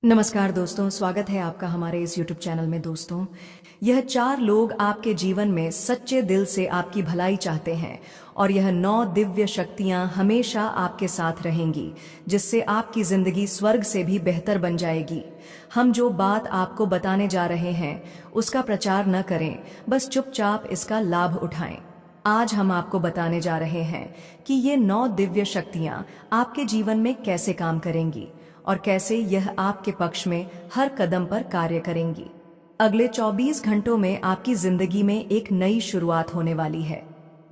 नमस्कार दोस्तों, स्वागत है आपका हमारे इस YouTube चैनल में। दोस्तों, यह 4 लोग आपके जीवन में सच्चे दिल से आपकी भलाई चाहते हैं और यह 9 दिव्य शक्तियां हमेशा आपके साथ रहेंगी, जिससे आपकी जिंदगी स्वर्ग से भी बेहतर बन जाएगी। हम जो बात आपको बताने जा रहे हैं उसका प्रचार न करें, बस चुपचाप इसका लाभ उठाएं। आज हम आपको बताने जा रहे हैं कि ये 9 दिव्य शक्तियां आपके जीवन में कैसे काम करेंगी और कैसे यह आपके पक्ष में हर कदम पर कार्य करेंगी। अगले 24 घंटों में आपकी जिंदगी में एक नई शुरुआत होने वाली है।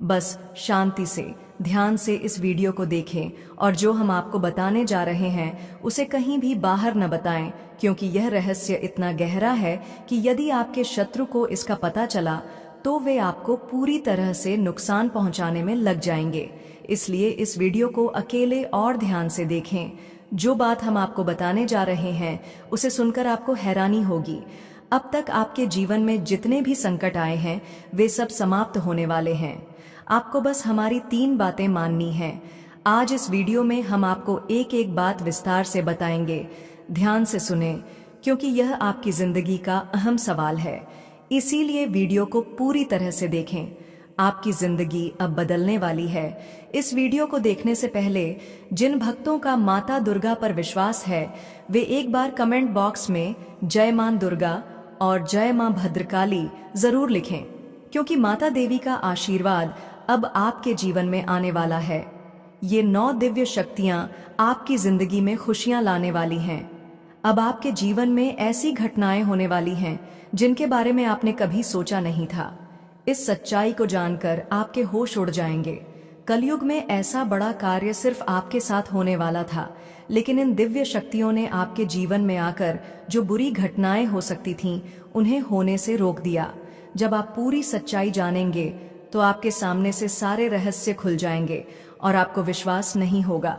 बस शांति से, ध्यान से इस वीडियो को देखें और जो हम आपको बताने जा रहे हैं उसे कहीं भी बाहर न बताएं, क्योंकि यह रहस्य इतना गहरा है कि यदि आपके शत्रु को इसका पता चला तो वे आपको पूरी तरह से नुकसान पहुंचाने में लग जाएंगे। इसलिए इस वीडियो को अकेले और ध्यान से देखें। जो बात हम आपको बताने जा रहे हैं उसे सुनकर आपको हैरानी होगी। अब तक आपके जीवन में जितने भी संकट आए हैं वे सब समाप्त होने वाले हैं। आपको बस हमारी 3 बातें माननी हैं। आज इस वीडियो में हम आपको एक एक बात विस्तार से बताएंगे। ध्यान से सुने, क्योंकि यह आपकी जिंदगी का अहम सवाल है। इसीलिए वीडियो को पूरी तरह से देखें। आपकी जिंदगी अब बदलने वाली है। इस वीडियो को देखने से पहले जिन भक्तों का माता दुर्गा पर विश्वास है वे एक बार कमेंट बॉक्स में जय मां दुर्गा और जय मां भद्रकाली जरूर लिखें, क्योंकि माता देवी का आशीर्वाद अब आपके जीवन में आने वाला है। ये 9 दिव्य शक्तियां आपकी जिंदगी में खुशियां लाने वाली हैं। अब आपके जीवन में ऐसी घटनाएं होने वाली हैं जिनके बारे में आपने कभी सोचा नहीं था। इस सच्चाई को जानकर आपके होश उड़ जाएंगे। कलयुग में ऐसा बड़ा कार्य सिर्फ आपके साथ होने वाला था, लेकिन इन दिव्य शक्तियों ने आपके जीवन में आकर जो बुरी घटनाएं हो सकती थीं उन्हें होने से रोक दिया। जब आप पूरी सच्चाई जानेंगे तो आपके सामने से सारे रहस्य खुल जाएंगे और आपको विश्वास नहीं होगा।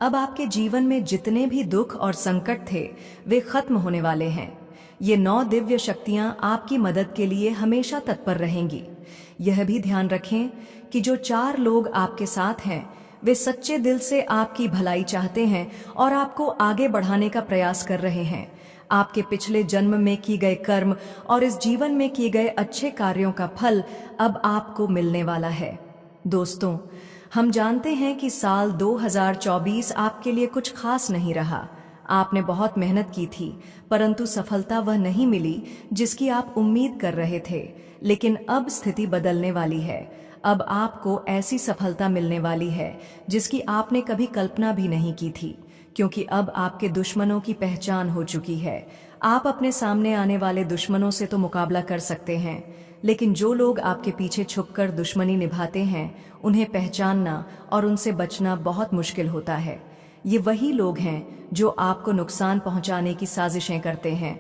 अब आपके जीवन में जितने भी दुख और संकट थे वे खत्म होने वाले हैं। ये 9 दिव्य शक्तियां आपकी मदद के लिए हमेशा तत्पर रहेंगी। यह भी ध्यान रखें कि जो 4 लोग आपके साथ हैं वे सच्चे दिल से आपकी भलाई चाहते हैं और आपको आगे बढ़ाने का प्रयास कर रहे हैं। आपके पिछले जन्म में किए गए कर्म और इस जीवन में किए गए अच्छे कार्यों का फल अब आपको मिलने वाला है। दोस्तों, हम जानते हैं कि साल 2024 आपके लिए कुछ खास नहीं रहा। आपने बहुत मेहनत की थी, परंतु सफलता वह नहीं मिली जिसकी आप उम्मीद कर रहे थे। लेकिन अब स्थिति बदलने वाली है। अब आपको ऐसी सफलता मिलने वाली है जिसकी आपने कभी कल्पना भी नहीं की थी, क्योंकि अब आपके दुश्मनों की पहचान हो चुकी है। आप अपने सामने आने वाले दुश्मनों से तो मुकाबला कर सकते हैं, लेकिन जो लोग आपके पीछे छुपकर दुश्मनी निभाते हैं उन्हें पहचानना और उनसे बचना बहुत मुश्किल होता है। ये वही लोग हैं जो आपको नुकसान पहुंचाने की साजिशें करते हैं,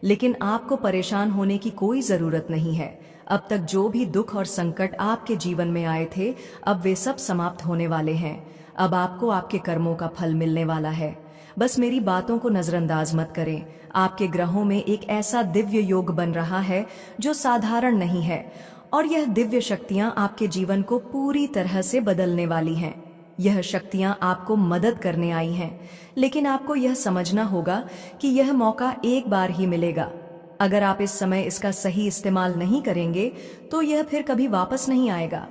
लेकिन आपको परेशान होने की कोई जरूरत नहीं है। अब तक जो भी दुख और संकट आपके जीवन में आए थे अब वे सब समाप्त होने वाले हैं। अब आपको आपके कर्मों का फल मिलने वाला है। बस मेरी बातों को नजरअंदाज मत करें। आपके ग्रहों में एक ऐसा दिव्य योग बन रहा है जो साधारण नहीं है, और यह दिव्य शक्तियां आपके जीवन को पूरी तरह से बदलने वाली हैं। यह शक्तियां आपको मदद करने आई हैं, लेकिन आपको यह समझना होगा कि यह मौका एक बार ही मिलेगा। अगर आप इस समय इसका सही इस्तेमाल नहीं करेंगे तो यह फिर कभी वापस नहीं आएगा।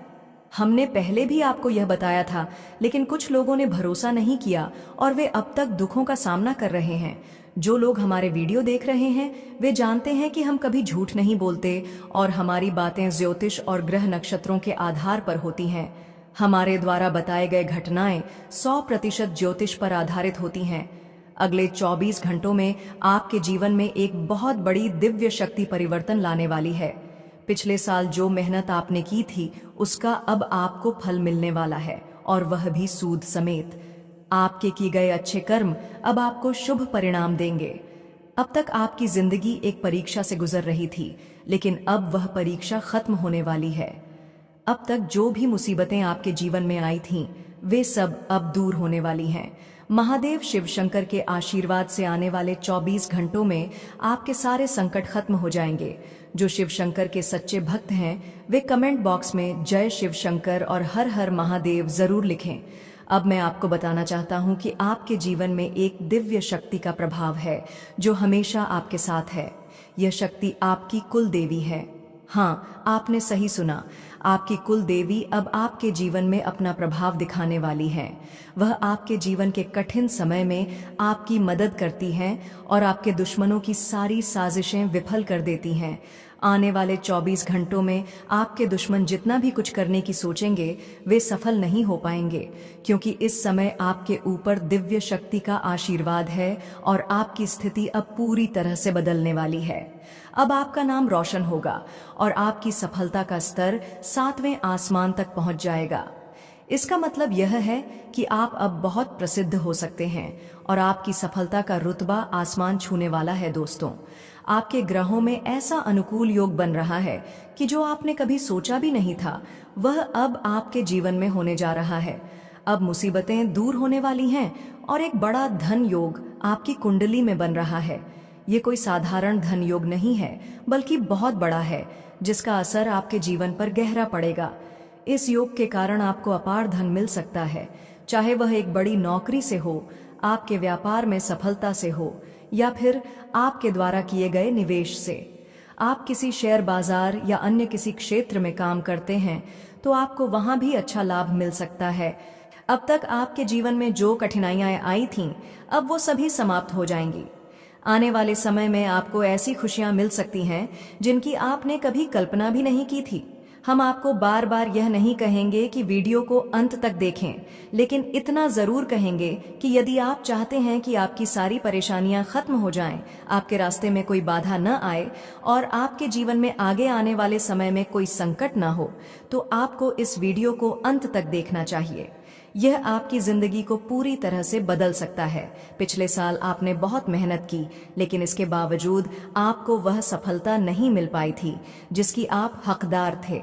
हमने पहले भी आपको यह बताया था, लेकिन कुछ लोगों ने भरोसा नहीं किया और वे अब तक दुखों का सामना कर रहे हैं। जो लोग हमारे वीडियो देख रहे हैं वे जानते हैं कि हम कभी झूठ नहीं बोलते और हमारी बातें ज्योतिष और ग्रह नक्षत्रों के आधार पर होती हैं। हमारे द्वारा बताए गए घटनाएं 100% ज्योतिष पर आधारित होती हैं। अगले 24 घंटों में आपके जीवन में एक बहुत बड़ी दिव्य शक्ति परिवर्तन लाने वाली है। पिछले साल जो मेहनत आपने की थी उसका अब आपको फल मिलने वाला है, और वह भी सूद समेत। आपके किए गए अच्छे कर्म अब आपको शुभ परिणाम देंगे। अब तक आपकी जिंदगी एक परीक्षा से गुजर रही थी, लेकिन अब वह परीक्षा खत्म होने वाली है। अब तक जो भी मुसीबतें आपके जीवन में आई थीं वे सब अब दूर होने वाली हैं। महादेव शिव शंकर के आशीर्वाद से आने वाले 24 घंटों में आपके सारे संकट खत्म हो जाएंगे। जो शिव शंकर के सच्चे भक्त हैं वे कमेंट बॉक्स में जय शिव शंकर और हर हर महादेव जरूर लिखें। अब मैं आपको बताना चाहता हूँ कि आपके जीवन में एक दिव्य शक्ति का प्रभाव है जो हमेशा आपके साथ है। यह शक्ति आपकी कुल देवी है। हाँ, आपने सही सुना, आपकी कुल देवी अब आपके जीवन में अपना प्रभाव दिखाने वाली है। वह आपके जीवन के कठिन समय में आपकी मदद करती हैं और आपके दुश्मनों की सारी साजिशें विफल कर देती हैं। आने वाले 24 घंटों में आपके दुश्मन जितना भी कुछ करने की सोचेंगे वे सफल नहीं हो पाएंगे, क्योंकि इस समय आपके ऊपर दिव्य शक्ति का आशीर्वाद है और आपकी स्थिति अब पूरी तरह से बदलने वाली है। अब आपका नाम रोशन होगा और आपकी सफलता का स्तर 7वें आसमान तक पहुंच जाएगा। इसका मतलब यह है कि आप अब बहुत प्रसिद्ध हो सकते हैं और आपकी सफलता का रुतबा आसमान छूने वाला है। दोस्तों, आपके ग्रहों में ऐसा अनुकूल योग बन रहा है कि जो आपने कभी सोचा भी नहीं था वह अब आपके जीवन में होने जा रहा है। अब मुसीबतें दूर होने वाली हैं और एक बड़ा धन योग आपकी कुंडली में बन रहा है। ये कोई साधारण धन योग नहीं है, बल्कि बहुत बड़ा है, जिसका असर आपके जीवन पर गहरा पड़ेगा। इस योग के कारण आपको अपार धन मिल सकता है, चाहे वह एक बड़ी नौकरी से हो, आपके व्यापार में सफलता से हो, या फिर आपके द्वारा किए गए निवेश से। आप किसी शेयर बाजार या अन्य किसी क्षेत्र में काम करते हैं तो आपको वहां भी अच्छा लाभ मिल सकता है। अब तक आपके जीवन में जो कठिनाइयां आई थीं, अब वो सभी समाप्त हो जाएंगी। आने वाले समय में आपको ऐसी खुशियां मिल सकती हैं जिनकी आपने कभी कल्पना भी नहीं की थी। हम आपको बार बार यह नहीं कहेंगे कि वीडियो को अंत तक देखें, लेकिन इतना जरूर कहेंगे कि यदि आप चाहते हैं कि आपकी सारी परेशानियां खत्म हो जाएं, आपके रास्ते में कोई बाधा न आए और आपके जीवन में आगे आने वाले समय में कोई संकट न हो, तो आपको इस वीडियो को अंत तक देखना चाहिए। यह आपकी जिंदगी को पूरी तरह से बदल सकता है। पिछले साल आपने बहुत मेहनत की, लेकिन इसके बावजूद आपको वह सफलता नहीं मिल पाई थी जिसकी आप हकदार थे।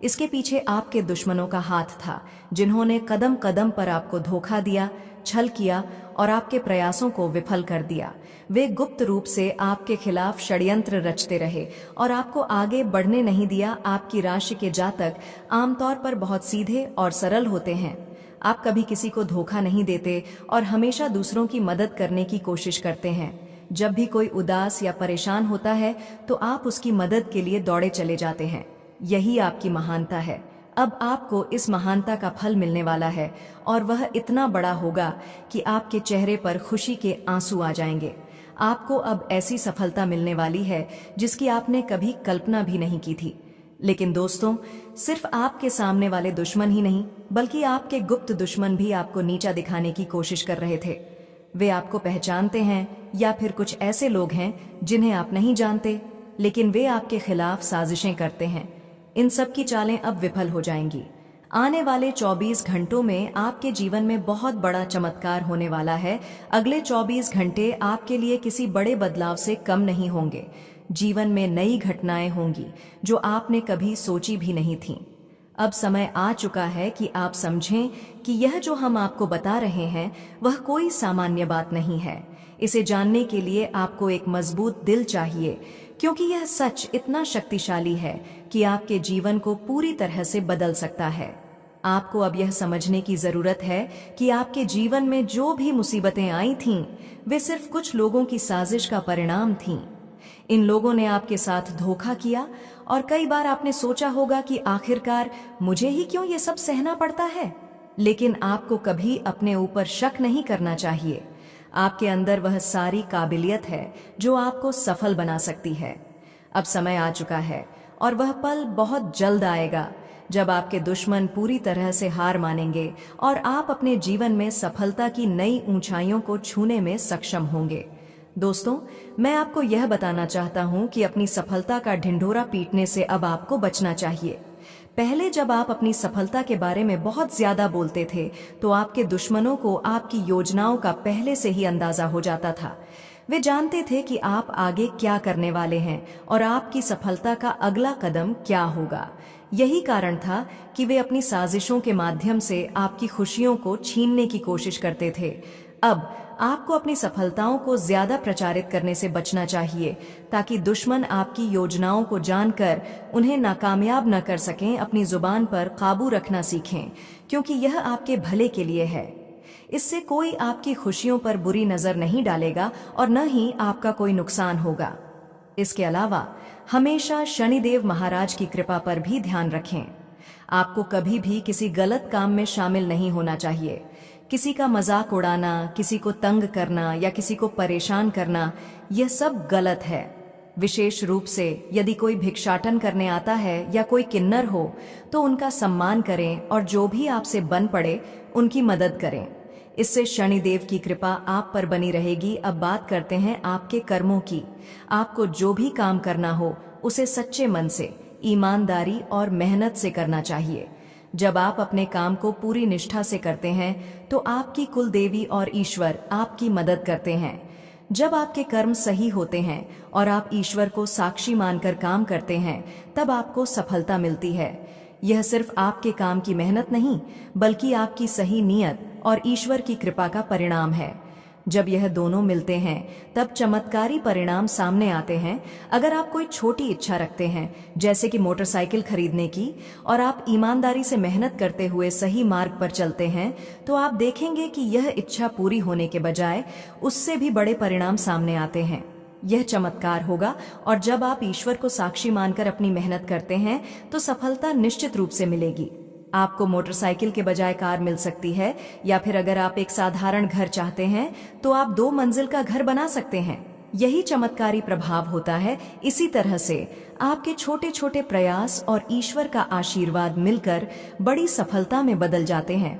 इसके पीछे आपके दुश्मनों का हाथ था, जिन्होंने कदम कदम पर आपको धोखा दिया, छल किया और आपके प्रयासों को विफल कर दिया। वे गुप्त रूप से आपके खिलाफ षड्यंत्र रचते रहे और आपको आगे बढ़ने नहीं दिया। आपकी राशि के जातक आमतौर पर बहुत सीधे और सरल होते हैं। आप कभी किसी को धोखा नहीं देते और हमेशा दूसरों की मदद करने की कोशिश करते हैं। जब भी कोई उदास या परेशान होता है तो आप उसकी मदद के लिए दौड़े चले जाते हैं। यही आपकी महानता है। अब आपको इस महानता का फल मिलने वाला है और वह इतना बड़ा होगा कि आपके चेहरे पर खुशी के आंसू आ जाएंगे। आपको अब ऐसी सफलता मिलने वाली है जिसकी आपने कभी कल्पना भी नहीं की थी। लेकिन दोस्तों, सिर्फ आपके सामने वाले दुश्मन ही नहीं, बल्कि आपके गुप्त दुश्मन भी आपको नीचा दिखाने की कोशिश कर रहे थे। वे आपको पहचानते हैं या फिर कुछ ऐसे लोग हैं जिन्हें आप नहीं जानते, लेकिन वे आपके खिलाफ साजिशें करते हैं। इन सब की चालें अब विफल हो जाएंगी। आने वाले 24 घंटों में आपके जीवन में बहुत बड़ा चमत्कार होने वाला है। अगले 24 घंटे आपके लिए किसी बड़े बदलाव से कम नहीं होंगे। जीवन में नई घटनाएं होंगी जो आपने कभी सोची भी नहीं थीं। अब समय आ चुका है कि आप समझें कि यह जो हम आपको बता रहे हैं वह कोई सामान्य बात नहीं है। इसे जानने के लिए आपको एक मजबूत दिल चाहिए, क्योंकि यह सच इतना शक्तिशाली है कि आपके जीवन को पूरी तरह से बदल सकता है। आपको अब यह समझने की जरूरत है कि आपके जीवन में जो भी मुसीबतें आई थीं, वे सिर्फ कुछ लोगों की साजिश का परिणाम थीं। इन लोगों ने आपके साथ धोखा किया और कई बार आपने सोचा होगा कि आखिरकार मुझे ही क्यों ये सब सहना पड़ता है। लेकिन आपको कभी अपने ऊपर शक नहीं करना चाहिए। आपके अंदर वह सारी काबिलियत है जो आपको सफल बना सकती है। अब समय आ चुका है और वह पल बहुत जल्द आएगा जब आपके दुश्मन पूरी तरह से हार मानेंगे और आप अपने जीवन में सफलता की नई ऊंचाइयों को छूने में सक्षम होंगे। दोस्तों, मैं आपको यह बताना चाहता हूं कि अपनी सफलता का ढिंढोरा पीटने से अब आपको बचना चाहिए। पहले जब आप अपनी सफलता के बारे में बहुत ज्यादा बोलते थे तो आपके दुश्मनों को आपकी योजनाओं का पहले से ही अंदाजा हो जाता था। वे जानते थे कि आप आगे क्या करने वाले हैं और आपकी सफलता का अगला कदम क्या होगा। यही कारण था कि वे अपनी साजिशों के माध्यम से आपकी खुशियों को छीनने की कोशिश करते थे। अब आपको अपनी सफलताओं को ज्यादा प्रचारित करने से बचना चाहिए, ताकि दुश्मन आपकी योजनाओं को जानकर उन्हें नाकामयाब न कर सकें। अपनी जुबान पर काबू रखना सीखें, क्योंकि यह आपके भले के लिए है। इससे कोई आपकी खुशियों पर बुरी नजर नहीं डालेगा और न ही आपका कोई नुकसान होगा। इसके अलावा हमेशा शनिदेव महाराज की कृपा पर भी ध्यान रखें। आपको कभी भी किसी गलत काम में शामिल नहीं होना चाहिए। किसी का मजाक उड़ाना, किसी को तंग करना या किसी को परेशान करना, यह सब गलत है। विशेष रूप से यदि कोई भिक्षाटन करने आता है या कोई किन्नर हो तो उनका सम्मान करें और जो भी आपसे बन पड़े उनकी मदद करें। इससे शनिदेव की कृपा आप पर बनी रहेगी। अब बात करते हैं आपके कर्मों की। आपको जो भी काम करना हो उसे सच्चे मन से, ईमानदारी और मेहनत से करना चाहिए। जब आप अपने काम को पूरी निष्ठा से करते हैं तो आपकी कुल देवी और ईश्वर आपकी मदद करते हैं। जब आपके कर्म सही होते हैं और आप ईश्वर को साक्षी मानकर काम करते हैं, तब आपको सफलता मिलती है। यह सिर्फ आपके काम की मेहनत नहीं, बल्कि आपकी सही नीयत और ईश्वर की कृपा का परिणाम है। जब यह दोनों मिलते हैं तब चमत्कारी परिणाम सामने आते हैं। अगर आप कोई छोटी इच्छा रखते हैं, जैसे कि मोटरसाइकिल खरीदने की, और आप ईमानदारी से मेहनत करते हुए सही मार्ग पर चलते हैं, तो आप देखेंगे कि यह इच्छा पूरी होने के बजाय उससे भी बड़े परिणाम सामने आते हैं। यह चमत्कार होगा। और जब आप ईश्वर को साक्षी मानकर अपनी मेहनत करते हैं तो सफलता निश्चित रूप से मिलेगी। आपको मोटरसाइकिल के बजाय कार मिल सकती है, या फिर अगर आप एक साधारण घर चाहते हैं तो आप 2 मंजिल का घर बना सकते हैं। यही चमत्कारी प्रभाव होता है। इसी तरह से आपके छोटे छोटे प्रयास और ईश्वर का आशीर्वाद मिलकर बड़ी सफलता में बदल जाते हैं।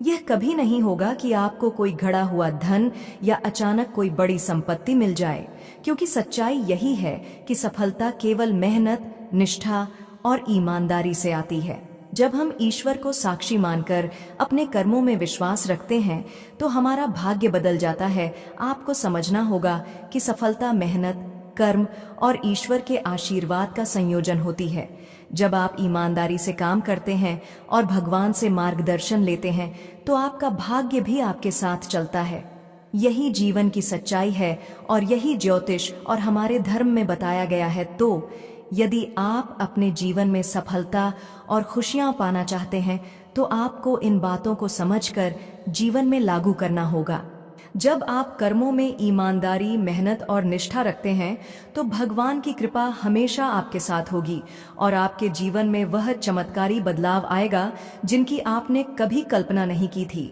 यह कभी नहीं होगा कि आपको कोई घड़ा हुआ धन या अचानक कोई बड़ी संपत्ति मिल जाए, क्योंकि सच्चाई यही है कि सफलता केवल मेहनत, निष्ठा और ईमानदारी से आती है। जब हम ईश्वर को साक्षी मानकर अपने कर्मों में विश्वास रखते हैं तो हमारा भाग्य बदल जाता है। आपको समझना होगा कि सफलता मेहनत, कर्म और ईश्वर के आशीर्वाद का संयोजन होती है। जब आप ईमानदारी से काम करते हैं और भगवान से मार्गदर्शन लेते हैं तो आपका भाग्य भी आपके साथ चलता है। यही जीवन की सच्चाई है और यही ज्योतिष और हमारे धर्म में बताया गया है। तो यदि आप अपने जीवन में सफलता और खुशियां पाना चाहते हैं तो आपको इन बातों को समझकर जीवन में लागू करना होगा। जब आप कर्मों में ईमानदारी, मेहनत और निष्ठा रखते हैं तो भगवान की कृपा हमेशा आपके साथ होगी और आपके जीवन में वह चमत्कारी बदलाव आएगा जिनकी आपने कभी कल्पना नहीं की थी।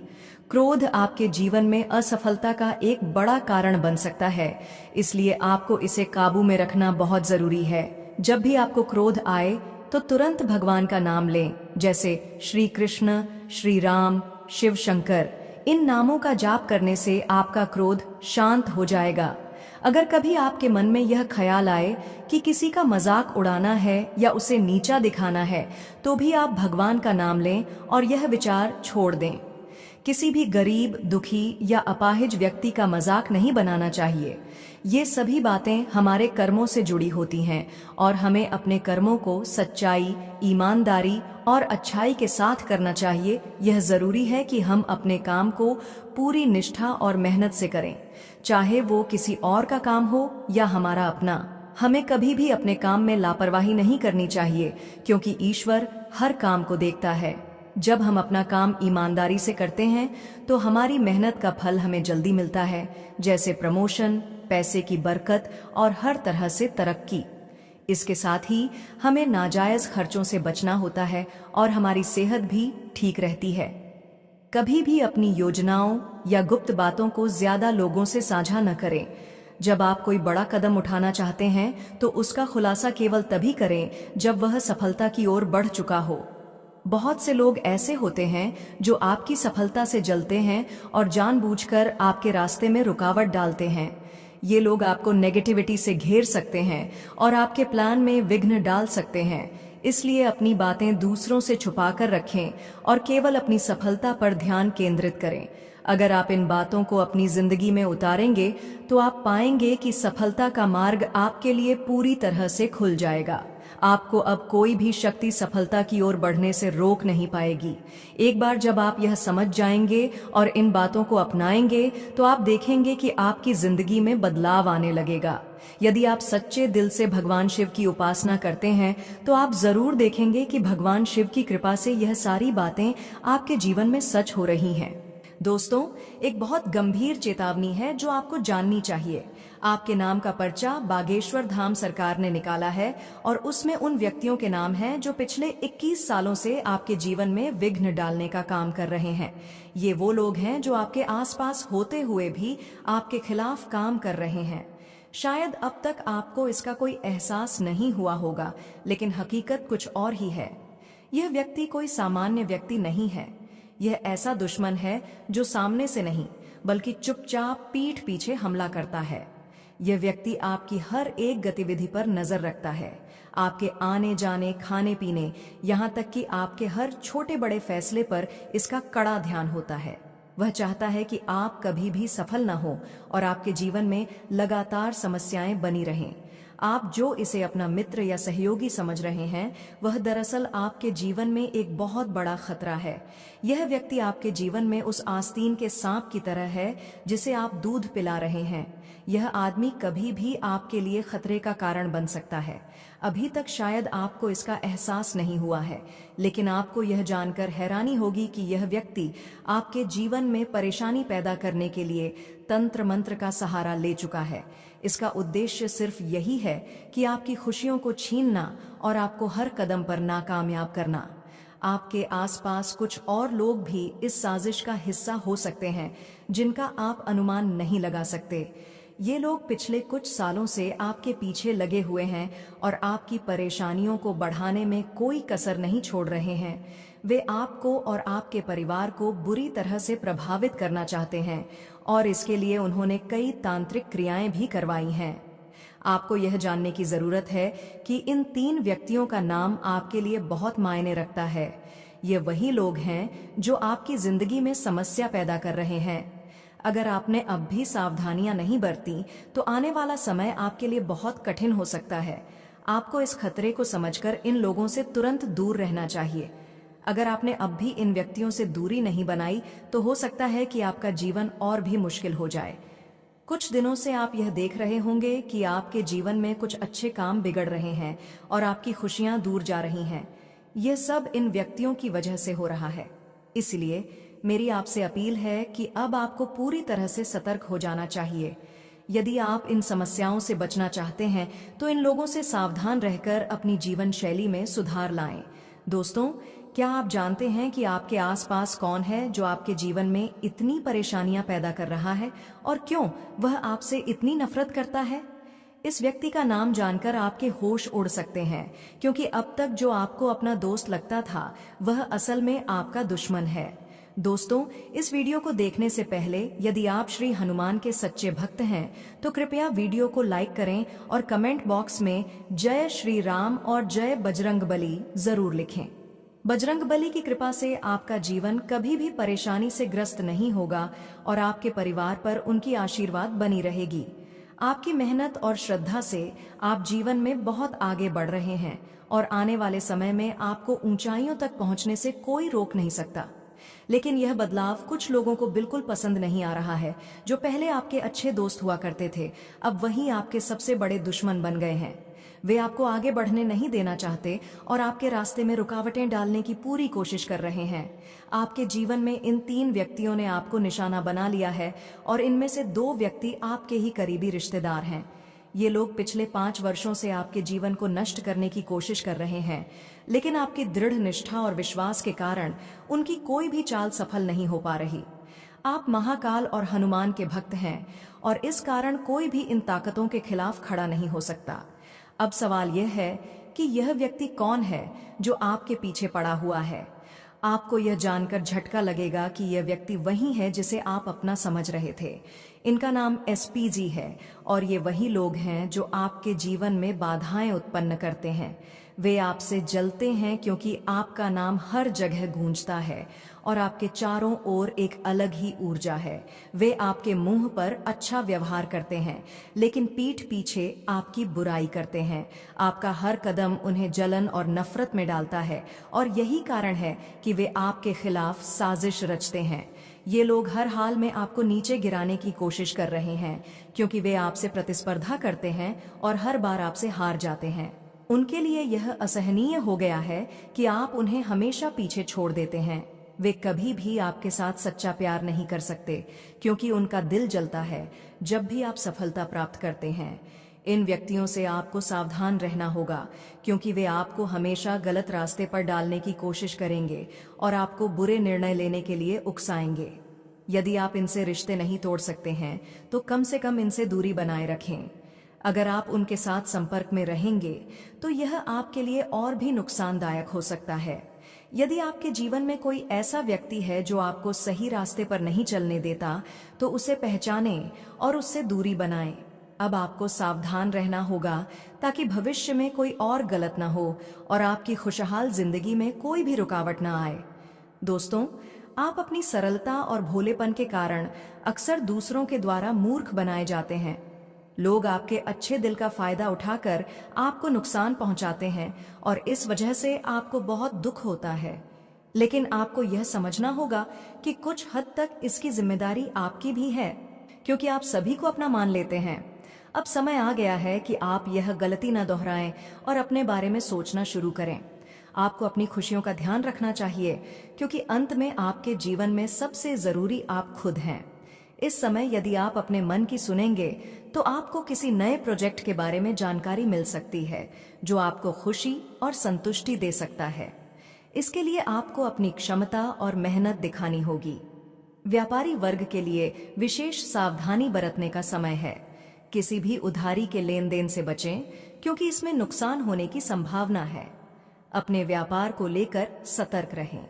क्रोध आपके जीवन में असफलता का एक बड़ा कारण बन सकता है, इसलिए आपको इसे काबू में रखना बहुत जरूरी है। जब भी आपको क्रोध आए तो तुरंत भगवान का नाम लें, जैसे श्री कृष्ण, श्री राम, शिव शंकर। इन नामों का जाप करने से आपका क्रोध शांत हो जाएगा। अगर कभी आपके मन में यह ख्याल आए कि किसी का मजाक उड़ाना है या उसे नीचा दिखाना है, तो भी आप भगवान का नाम लें और यह विचार छोड़ दें। किसी भी गरीब, दुखी या अपाहिज व्यक्ति का मजाक नहीं बनाना चाहिए। ये सभी बातें हमारे कर्मों से जुड़ी होती हैं और हमें अपने कर्मों को सच्चाई, ईमानदारी और अच्छाई के साथ करना चाहिए। यह जरूरी है कि हम अपने काम को पूरी निष्ठा और मेहनत से करें, चाहे वो किसी और का काम हो या हमारा अपना। हमें कभी भी अपने काम में लापरवाही नहीं करनी चाहिए, क्योंकि ईश्वर हर काम को देखता है। जब हम अपना काम ईमानदारी से करते हैं तो हमारी मेहनत का फल हमें जल्दी मिलता है, जैसे प्रमोशन, पैसे की बरकत और हर तरह से तरक्की। इसके साथ ही हमें नाजायज खर्चों से बचना होता है और हमारी सेहत भी ठीक रहती है। कभी भी अपनी योजनाओं या गुप्त बातों को ज्यादा लोगों से साझा न करें। जब आप कोई बड़ा कदम उठाना चाहते हैं तो उसका खुलासा केवल तभी करें जब वह सफलता की ओर बढ़ चुका हो। बहुत से लोग ऐसे होते हैं जो आपकी सफलता से जलते हैं और जानबूझकर आपके रास्ते में रुकावट डालते हैं। ये लोग आपको नेगेटिविटी से घेर सकते हैं और आपके प्लान में विघ्न डाल सकते हैं। इसलिए अपनी बातें दूसरों से छुपाकर रखें और केवल अपनी सफलता पर ध्यान केंद्रित करें। अगर आप इन बातों को अपनी जिंदगी में उतारेंगे तो आप पाएंगे कि सफलता का मार्ग आपके लिए पूरी तरह से खुल जाएगा। आपको अब कोई भी शक्ति सफलता की ओर बढ़ने से रोक नहीं पाएगी। एक बार जब आप यह समझ जाएंगे और इन बातों को अपनाएंगे तो आप देखेंगे कि आपकी जिंदगी में बदलाव आने लगेगा। यदि आप सच्चे दिल से भगवान शिव की उपासना करते हैं तो आप जरूर देखेंगे कि भगवान शिव की कृपा से यह सारी बातें आपके जीवन में सच हो रही हैं। दोस्तों, एक बहुत गंभीर चेतावनी है जो आपको जाननी चाहिए। आपके नाम का पर्चा बागेश्वर धाम सरकार ने निकाला है और उसमें उन व्यक्तियों के नाम हैं जो पिछले 21 सालों से आपके जीवन में विघ्न डालने का काम कर रहे हैं। ये वो लोग हैं जो आपके आसपास होते हुए भी आपके खिलाफ काम कर रहे हैं। शायद अब तक आपको इसका कोई एहसास नहीं हुआ होगा, लेकिन हकीकत कुछ और ही है। यह व्यक्ति कोई सामान्य व्यक्ति नहीं है। यह ऐसा दुश्मन है जो सामने से नहीं बल्कि चुपचाप पीठ पीछे हमला करता है। यह व्यक्ति आपकी हर एक गतिविधि पर नजर रखता है, आपके आने जाने, खाने पीने, यहाँ तक कि आपके हर छोटे बड़े फैसले पर इसका कड़ा ध्यान होता है। वह चाहता है कि आप कभी भी सफल न हो और आपके जीवन में लगातार समस्याएं बनी रहें। आप जो इसे अपना मित्र या सहयोगी समझ रहे हैं, वह दरअसल आपके जीवन में एक बहुत बड़ा खतरा है। यह व्यक्ति आपके जीवन में उस आस्तीन के सांप की तरह है जिसे आप दूध पिला रहे हैं। यह आदमी कभी भी आपके लिए खतरे का कारण बन सकता है। अभी तक शायद आपको इसका एहसास नहीं हुआ है, लेकिन आपको यह जानकर हैरानी होगी कि यह व्यक्ति आपके जीवन में परेशानी पैदा करने के लिए तंत्र मंत्र का सहारा ले चुका है। इसका उद्देश्य सिर्फ यही है कि आपकी खुशियों को छीनना और आपको हर कदम पर नाकामयाब करना। आपके आसपास कुछ और लोग भी इस साजिश का हिस्सा हो सकते हैं जिनका आप अनुमान नहीं लगा सकते। ये लोग पिछले कुछ सालों से आपके पीछे लगे हुए हैं और आपकी परेशानियों को बढ़ाने में कोई कसर नहीं छोड़ रहे हैं। वे आपको और आपके परिवार को बुरी तरह से प्रभावित करना चाहते हैं और इसके लिए उन्होंने कई तांत्रिक क्रियाएं भी करवाई हैं। आपको यह जानने की जरूरत है कि इन 3 व्यक्तियों का नाम आपके लिए बहुत मायने रखता है। ये वही लोग हैं जो आपकी जिंदगी में समस्या पैदा कर रहे हैं। अगर आपने अब भी सावधानियां नहीं बरती तो आने वाला समय आपके लिए बहुत कठिन हो सकता है। आपको इस खतरे को समझकर इन लोगों से तुरंत दूर रहना चाहिए। अगर आपने अब भी इन व्यक्तियों से दूरी नहीं बनाई तो हो सकता है कि आपका जीवन और भी मुश्किल हो जाए। कुछ दिनों से आप यह देख रहे होंगे कि आपके जीवन में कुछ अच्छे काम बिगड़ रहे हैं और आपकी खुशियां दूर जा रही हैं। यह सब इन व्यक्तियों की वजह से हो रहा है। इसलिए मेरी आपसे अपील है कि अब आपको पूरी तरह से सतर्क हो जाना चाहिए। यदि आप इन समस्याओं से बचना चाहते हैं तो इन लोगों से सावधान रहकर अपनी जीवन शैली में सुधार लाएं। दोस्तों, क्या आप जानते हैं कि आपके आसपास कौन है जो आपके जीवन में इतनी परेशानियां पैदा कर रहा है और क्यों वह आपसे इतनी नफरत करता है? इस व्यक्ति का नाम जानकर आपके होश उड़ सकते हैं, क्योंकि अब तक जो आपको अपना दोस्त लगता था वह असल में आपका दुश्मन है। दोस्तों, इस वीडियो को देखने से पहले यदि आप श्री हनुमान के सच्चे भक्त हैं तो कृपया वीडियो को लाइक करें और कमेंट बॉक्स में जय श्री राम और जय बजरंगबली जरूर लिखें। बजरंगबली की कृपा से आपका जीवन कभी भी परेशानी से ग्रस्त नहीं होगा और आपके परिवार पर उनकी आशीर्वाद बनी रहेगी। आपकी मेहनत और श्रद्धा से आप जीवन में बहुत आगे बढ़ रहे हैं और आने वाले समय में आपको ऊंचाइयों तक पहुंचने से कोई रोक नहीं सकता। लेकिन यह बदलाव कुछ लोगों को बिल्कुल पसंद नहीं आ रहा है। जो पहले आपके अच्छे दोस्त हुआ करते थे, अब वही आपके सबसे बड़े दुश्मन बन गए हैं। वे आपको आगे बढ़ने नहीं देना चाहते और आपके रास्ते में रुकावटें डालने की पूरी कोशिश कर रहे हैं। आपके जीवन में इन 3 व्यक्तियों ने आपको निशाना बना लिया है और इनमें से 2 व्यक्ति आपके ही करीबी रिश्तेदार हैं। ये लोग पिछले 5 वर्षों से आपके जीवन को नष्ट करने की कोशिश कर रहे हैं, लेकिन आपकी दृढ़ निष्ठा और विश्वास के कारण उनकी कोई भी चाल सफल नहीं हो पा रही। आप महाकाल और हनुमान के भक्त हैं और इस कारण कोई भी इन ताकतों के खिलाफ खड़ा नहीं हो सकता। अब सवाल यह है कि यह व्यक्ति कौन है जो आपके पीछे पड़ा हुआ है। आपको यह जानकर झटका लगेगा कि यह व्यक्ति वही है जिसे आप अपना समझ रहे थे। इनका नाम एसपीजी है और ये वही लोग हैं जो आपके जीवन में बाधाएं उत्पन्न करते हैं। वे आपसे जलते हैं क्योंकि आपका नाम हर जगह गूंजता है और आपके चारों ओर एक अलग ही ऊर्जा है। वे आपके मुंह पर अच्छा व्यवहार करते हैं, लेकिन पीठ पीछे आपकी बुराई करते हैं। आपका हर कदम उन्हें जलन और नफरत में डालता है और यही कारण है कि वे आपके खिलाफ साजिश रचते हैं। ये लोग हर हाल में आपको नीचे गिराने की कोशिश कर रहे हैं, क्योंकि वे आपसे प्रतिस्पर्धा करते हैं और हर बार आपसे हार जाते हैं। उनके लिए यह असहनीय हो गया है कि आप उन्हें हमेशा पीछे छोड़ देते हैं। वे कभी भी आपके साथ सच्चा प्यार नहीं कर सकते, क्योंकि उनका दिल जलता है जब भी आप सफलता प्राप्त करते हैं। इन व्यक्तियों से आपको सावधान रहना होगा, क्योंकि वे आपको हमेशा गलत रास्ते पर डालने की कोशिश करेंगे और आपको बुरे निर्णय लेने के लिए उकसाएंगे। यदि आप इनसे रिश्ते नहीं तोड़ सकते हैं तो कम से कम इनसे दूरी बनाए रखें। अगर आप उनके साथ संपर्क में रहेंगे तो यह आपके लिए और भी नुकसानदायक हो सकता है। यदि आपके जीवन में कोई ऐसा व्यक्ति है जो आपको सही रास्ते पर नहीं चलने देता, तो उसे पहचानें और उससे दूरी बनाएं। अब आपको सावधान रहना होगा ताकि भविष्य में कोई और गलत ना हो और आपकी खुशहाल जिंदगी में कोई भी रुकावट ना आए। दोस्तों, आप अपनी सरलता और भोलेपन के कारण अक्सर दूसरों के द्वारा मूर्ख बनाए जाते हैं। लोग आपके अच्छे दिल का फायदा उठाकर आपको नुकसान पहुंचाते हैं और इस वजह से आपको बहुत दुख होता है। लेकिन आपको यह समझना होगा कि कुछ हद तक इसकी जिम्मेदारी आपकी भी है, क्योंकि आप सभी को अपना मान लेते हैं। अब समय आ गया है कि आप यह गलती न दोहराएं और अपने बारे में सोचना शुरू करें। आपको अपनी खुशियों का ध्यान रखना चाहिए, क्योंकि अंत में आपके जीवन में सबसे जरूरी आप खुद हैं। इस समय यदि आप अपने मन की सुनेंगे तो आपको किसी नए प्रोजेक्ट के बारे में जानकारी मिल सकती है जो आपको खुशी और संतुष्टि दे सकता है। इसके लिए आपको अपनी क्षमता और मेहनत दिखानी होगी। व्यापारी वर्ग के लिए विशेष सावधानी बरतने का समय है। किसी भी उधारी के लेन देन से बचें, क्योंकि इसमें नुकसान होने की संभावना है। अपने व्यापार को लेकर सतर्क रहें।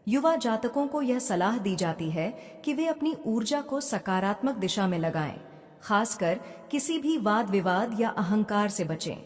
युवा जातकों को यह सलाह दी जाती है कि वे अपनी ऊर्जा को सकारात्मक दिशा में लगाएं, खासकर किसी भी वाद विवाद या अहंकार से बचें।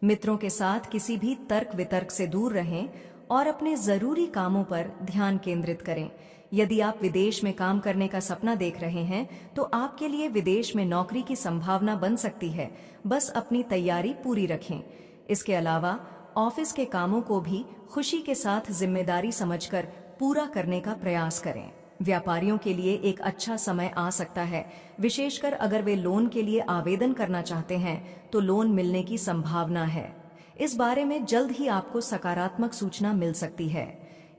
मित्रों के साथ किसी भी तर्क वितर्क से दूर रहें और अपने जरूरी कामों पर ध्यान केंद्रित करें। यदि आप विदेश में काम करने का सपना देख रहे हैं तो आपके लिए विदेश में नौकरी की संभावना बन सकती है। बस अपनी तैयारी पूरी रखें। इसके अलावा ऑफिस के कामों को भी खुशी के साथ जिम्मेदारी समझकर पूरा करने का प्रयास करें। व्यापारियों के लिए एक अच्छा समय आ सकता है, विशेषकर अगर वे लोन के लिए आवेदन करना चाहते हैं तो लोन मिलने की संभावना है। इस बारे में जल्द ही आपको सकारात्मक सूचना मिल सकती है।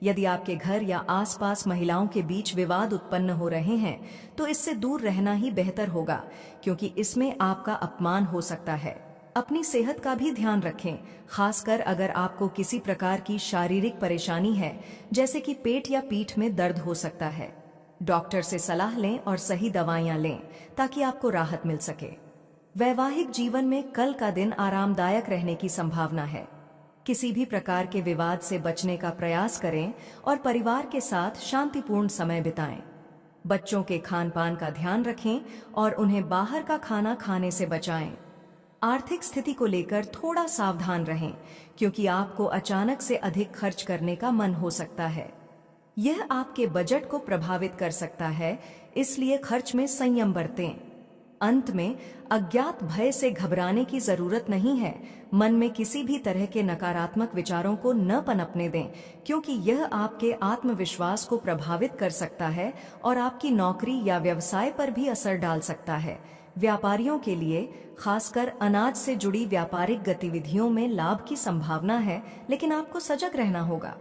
यदि आपके घर या आसपास महिलाओं के बीच विवाद उत्पन्न हो रहे हैं तो इससे दूर रहना ही बेहतर होगा, क्योंकि इसमें आपका अपमान हो सकता है। अपनी सेहत का भी ध्यान रखें, खासकर अगर आपको किसी प्रकार की शारीरिक परेशानी है, जैसे कि पेट या पीठ में दर्द हो सकता है। डॉक्टर से सलाह लें और सही दवाइयां लें ताकि आपको राहत मिल सके। वैवाहिक जीवन में कल का दिन आरामदायक रहने की संभावना है। किसी भी प्रकार के विवाद से बचने का प्रयास करें और परिवार के साथ शांतिपूर्ण समय बिताएं। बच्चों के खान पान का ध्यान रखें और उन्हें बाहर का खाना खाने से बचाएं। आर्थिक स्थिति को लेकर थोड़ा सावधान रहें, क्योंकि आपको अचानक से अधिक खर्च करने का मन हो सकता है। यह आपके बजट को प्रभावित कर सकता है, इसलिए खर्च में संयम बरतें। अंत में अज्ञात भय से घबराने की जरूरत नहीं है। मन में किसी भी तरह के नकारात्मक विचारों को न पनपने दें, क्योंकि यह आपके आत्मविश्वास को प्रभावित कर सकता है और आपकी नौकरी या व्यवसाय पर भी असर डाल सकता है। व्यापारियों के लिए खासकर अनाज से जुड़ी व्यापारिक गतिविधियों में लाभ की संभावना है, लेकिन आपको सजग रहना होगा।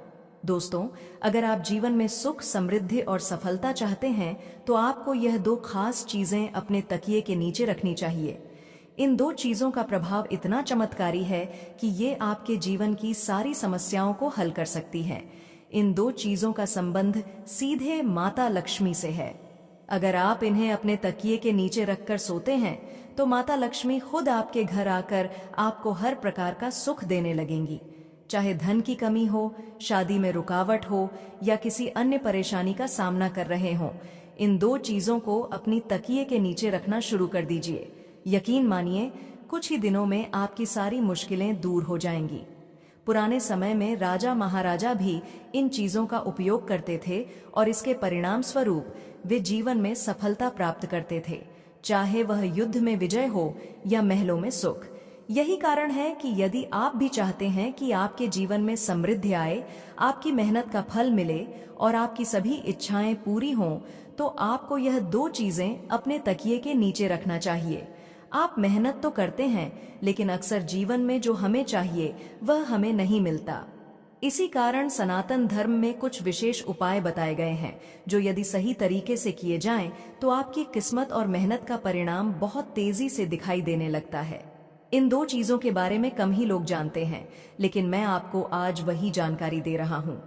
दोस्तों, अगर आप जीवन में सुख, समृद्धि और सफलता चाहते हैं तो आपको यह दो खास चीजें अपने तकिए के नीचे रखनी चाहिए। इन दो चीजों का प्रभाव इतना चमत्कारी है कि ये आपके जीवन की सारी समस्याओं को हल कर सकती है। इन दो चीजों का संबंध सीधे माता लक्ष्मी से है। अगर आप इन्हें अपने तकिए के नीचे रखकर सोते हैं तो माता लक्ष्मी खुद आपके घर आकर आपको हर प्रकार का सुख देने लगेंगी। चाहे धन की कमी हो, शादी में रुकावट हो या किसी अन्य परेशानी का सामना कर रहे हों, इन दो चीजों को अपनी तकिए के नीचे रखना शुरू कर दीजिए। यकीन मानिए, कुछ ही दिनों में आपकी सारी मुश्किलें दूर हो जाएंगी। पुराने समय में राजा महाराजा भी इन चीजों का उपयोग करते थे और इसके परिणाम स्वरूप वे जीवन में सफलता प्राप्त करते थे, चाहे वह युद्ध में विजय हो या महलों में सुख। यही कारण है कि यदि आप भी चाहते हैं कि आपके जीवन में समृद्धि आए, आपकी मेहनत का फल मिले और आपकी सभी इच्छाएं पूरी हों, तो आपको यह 2 चीजें अपने तकिए के नीचे रखना चाहिए। आप मेहनत तो करते हैं, लेकिन अक्सर जीवन में जो हमें चाहिए वह हमें नहीं मिलता। इसी कारण सनातन धर्म में कुछ विशेष उपाय बताए गए हैं, जो यदि सही तरीके से किए जाएं, तो आपकी किस्मत और मेहनत का परिणाम बहुत तेजी से दिखाई देने लगता है। इन 2 चीजों के बारे में कम ही लोग जानते हैं, लेकिन मैं आपको आज वही जानकारी दे रहा हूँ।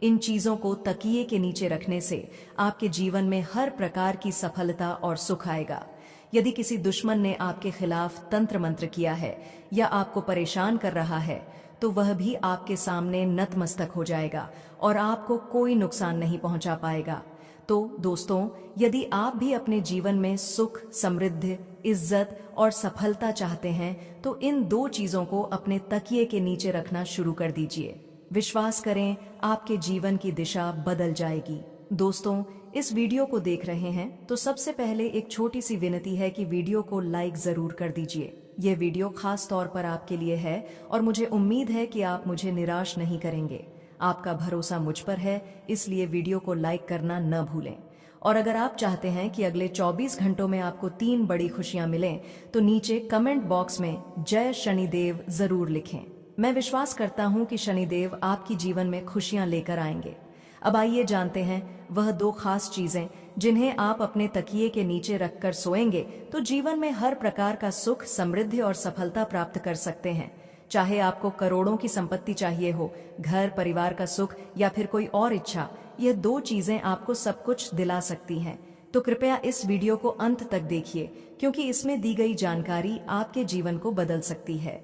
इन चीजों को तकिए के नीचे रखने से आपके जीवन में हर प्रकार की सफलता और सुख आएगा। यदि किसी दुश्मन ने आपके खिलाफ तंत्र मंत्र किया है या आपको परेशान कर रहा है, तो वह भी आपके सामने नतमस्तक हो जाएगा और आपको कोई नुकसान नहीं पहुंचा पाएगा। तो दोस्तों, यदि आप भी अपने जीवन में सुख, समृद्धि, इज्जत और सफलता चाहते हैं, तो इन 2 चीजों को अपने तकिए के नीचे रखना शुरू कर दीजिए। विश्वास करें, आपके जीवन की दिशा बदल जाएगी। दोस्तों, इस वीडियो को देख रहे हैं तो सबसे पहले एक छोटी सी विनती है कि वीडियो को लाइक जरूर कर दीजिए। यह वीडियो खास तौर पर आपके लिए है और मुझे उम्मीद है कि आप मुझे निराश नहीं करेंगे। आपका भरोसा मुझ पर है, इसलिए वीडियो को लाइक करना न भूलें। और अगर आप चाहते हैं कि अगले 24 घंटों में आपको 3 बड़ी खुशियां मिलें, तो नीचे कमेंट बॉक्स में जय शनिदेव जरूर लिखें। मैं विश्वास करता हूं कि शनिदेव आपकी जीवन में खुशियां लेकर आएंगे। अब आइए जानते हैं वह 2 खास चीजें जिन्हें आप अपने तकिए के नीचे रखकर सोएंगे तो जीवन में हर प्रकार का सुख, समृद्धि और सफलता प्राप्त कर सकते हैं। चाहे आपको करोड़ों की संपत्ति चाहिए हो, घर परिवार का सुख या फिर कोई और इच्छा, यह 2 चीजें आपको सब कुछ दिला सकती हैं। तो कृपया इस वीडियो को अंत तक देखिए, क्योंकि इसमें दी गई जानकारी आपके जीवन को बदल सकती है।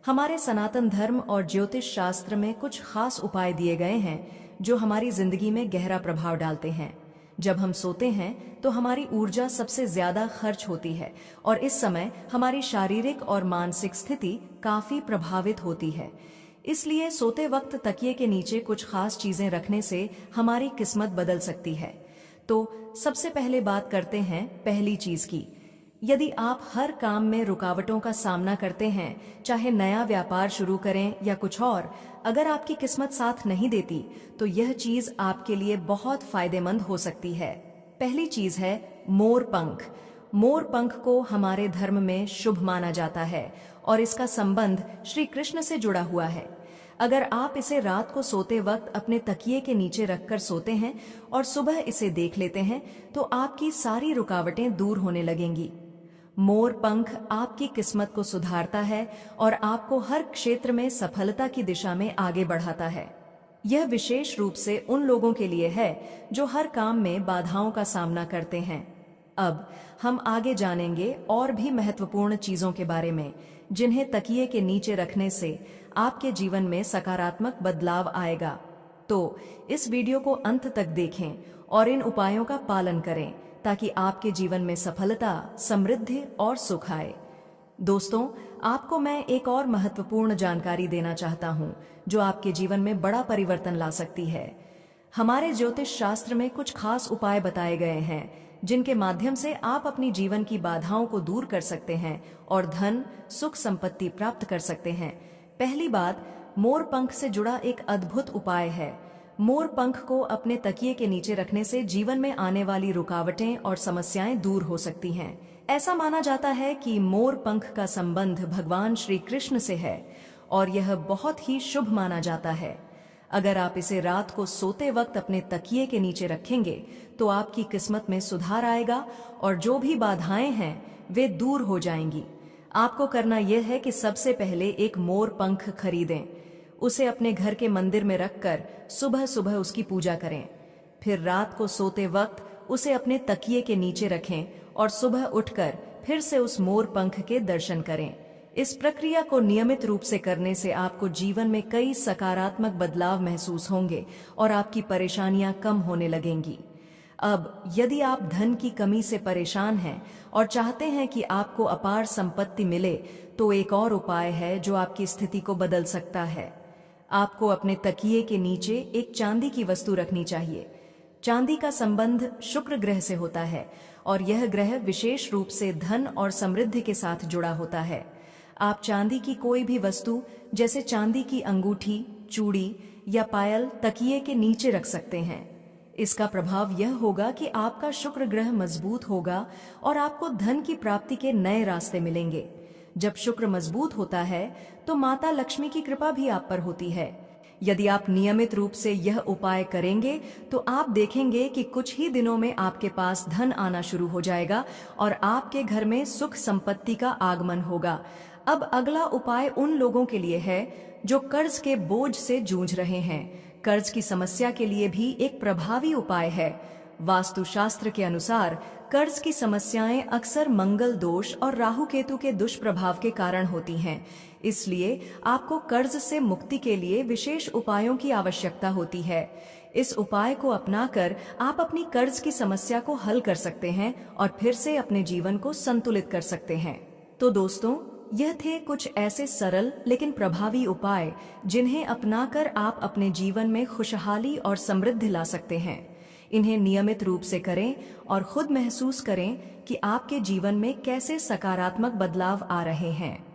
हमारे सनातन धर्म और ज्योतिष शास्त्र में कुछ खास उपाय दिए गए हैं जो हमारी जिंदगी में गहरा प्रभाव डालते हैं। जब हम सोते हैं तो हमारी ऊर्जा सबसे ज्यादा खर्च होती है और इस समय हमारी शारीरिक और मानसिक स्थिति काफी प्रभावित होती है। इसलिए सोते वक्त तकिए के नीचे कुछ खास चीजें रखने से हमारी किस्मत बदल सकती है। तो सबसे पहले बात करते हैं पहली चीज की। यदि आप हर काम में रुकावटों का सामना करते हैं, चाहे नया व्यापार शुरू करें या कुछ और, अगर आपकी किस्मत साथ नहीं देती, तो यह चीज आपके लिए बहुत फायदेमंद हो सकती है। पहली चीज है मोर पंख। मोर पंख को हमारे धर्म में शुभ माना जाता है और इसका संबंध श्री कृष्ण से जुड़ा हुआ है। अगर आप इसे रात को सोते वक्त अपने तकिए के नीचे रखकर सोते हैं और सुबह इसे देख लेते हैं, तो आपकी सारी रुकावटें दूर होने लगेंगी। मोर पंख आपकी किस्मत को सुधारता है और आपको हर क्षेत्र में सफलता की दिशा में आगे बढ़ाता है। यह विशेष रूप से उन लोगों के लिए है जो हर काम में बाधाओं का सामना करते हैं। अब हम आगे जानेंगे और भी महत्वपूर्ण चीजों के बारे में, जिन्हें तकिए के नीचे रखने से आपके जीवन में सकारात्मक बदलाव आएगा। तो इस वीडियो को अंत तक देखें और इन उपायों का पालन करें ताकि आपके जीवन में सफलता, समृद्धि और सुख आए। दोस्तों, आपको मैं एक और महत्वपूर्ण जानकारी देना चाहता हूं जो आपके जीवन में बड़ा परिवर्तन ला सकती है। हमारे ज्योतिष शास्त्र में कुछ खास उपाय बताए गए हैं जिनके माध्यम से आप अपनी जीवन की बाधाओं को दूर कर सकते हैं और धन, सुख, संपत्ति प्राप्त कर सकते हैं। पहली बात, मोर पंख से जुड़ा एक अद्भुत उपाय है। मोर पंख को अपने तकिए के नीचे रखने से जीवन में आने वाली रुकावटें और समस्याएं दूर हो सकती हैं। ऐसा माना जाता है कि मोर पंख का संबंध भगवान श्री कृष्ण से है और यह बहुत ही शुभ माना जाता है। अगर आप इसे रात को सोते वक्त अपने तकिए के नीचे रखेंगे तो आपकी किस्मत में सुधार आएगा और जो भी बाधाएं हैं वे दूर हो जाएंगी। आपको करना यह है कि सबसे पहले एक मोर पंख खरीदें, उसे अपने घर के मंदिर में रखकर सुबह सुबह उसकी पूजा करें। फिर रात को सोते वक्त उसे अपने तकिए के नीचे रखें और सुबह उठकर फिर से उस मोर पंख के दर्शन करें। इस प्रक्रिया को नियमित रूप से करने से आपको जीवन में कई सकारात्मक बदलाव महसूस होंगे और आपकी परेशानियां कम होने लगेंगी। अब यदि आप धन की कमी से परेशान हैं और चाहते हैं कि आपको अपार संपत्ति मिले, तो एक और उपाय है जो आपकी स्थिति को बदल सकता है। आपको अपने तकिए के नीचे एक चांदी की वस्तु रखनी चाहिए। चांदी का संबंध शुक्र ग्रह से होता है और यह ग्रह विशेष रूप से धन और समृद्धि के साथ जुड़ा होता है। आप चांदी की कोई भी वस्तु जैसे चांदी की अंगूठी, चूड़ी या पायल तकिए के नीचे रख सकते हैं। इसका प्रभाव यह होगा कि आपका शुक्र ग्रह मजबूत होगा और आपको धन की प्राप्ति के नए रास्ते मिलेंगे। जब शुक्र मजबूत होता है तो माता लक्ष्मी की कृपा भी आप पर होती है। यदि आप नियमित रूप से यह उपाय करेंगे तो आप देखेंगे कि कुछ ही दिनों में आपके पास धन आना शुरू हो जाएगा और आपके घर में सुख संपत्ति का आगमन होगा। अब अगला उपाय उन लोगों के लिए है जो कर्ज के बोझ से जूझ रहे हैं। कर्ज की समस्या के लिए भी एक प्रभावी उपाय है। वास्तुशास्त्र के अनुसार कर्ज की समस्याएं अक्सर मंगल दोष और राहु केतु के दुष्प्रभाव के कारण होती हैं। इसलिए आपको कर्ज से मुक्ति के लिए विशेष उपायों की आवश्यकता होती है। इस उपाय को अपनाकर आप अपनी कर्ज की समस्या को हल कर सकते हैं और फिर से अपने जीवन को संतुलित कर सकते हैं। तो दोस्तों, यह थे कुछ ऐसे सरल लेकिन प्रभावी उपाय जिन्हें अपनाकर आप अपने जीवन में खुशहाली और समृद्धि ला सकते हैं। इन्हें नियमित रूप से करें और खुद महसूस करें कि आपके जीवन में कैसे सकारात्मक बदलाव आ रहे हैं।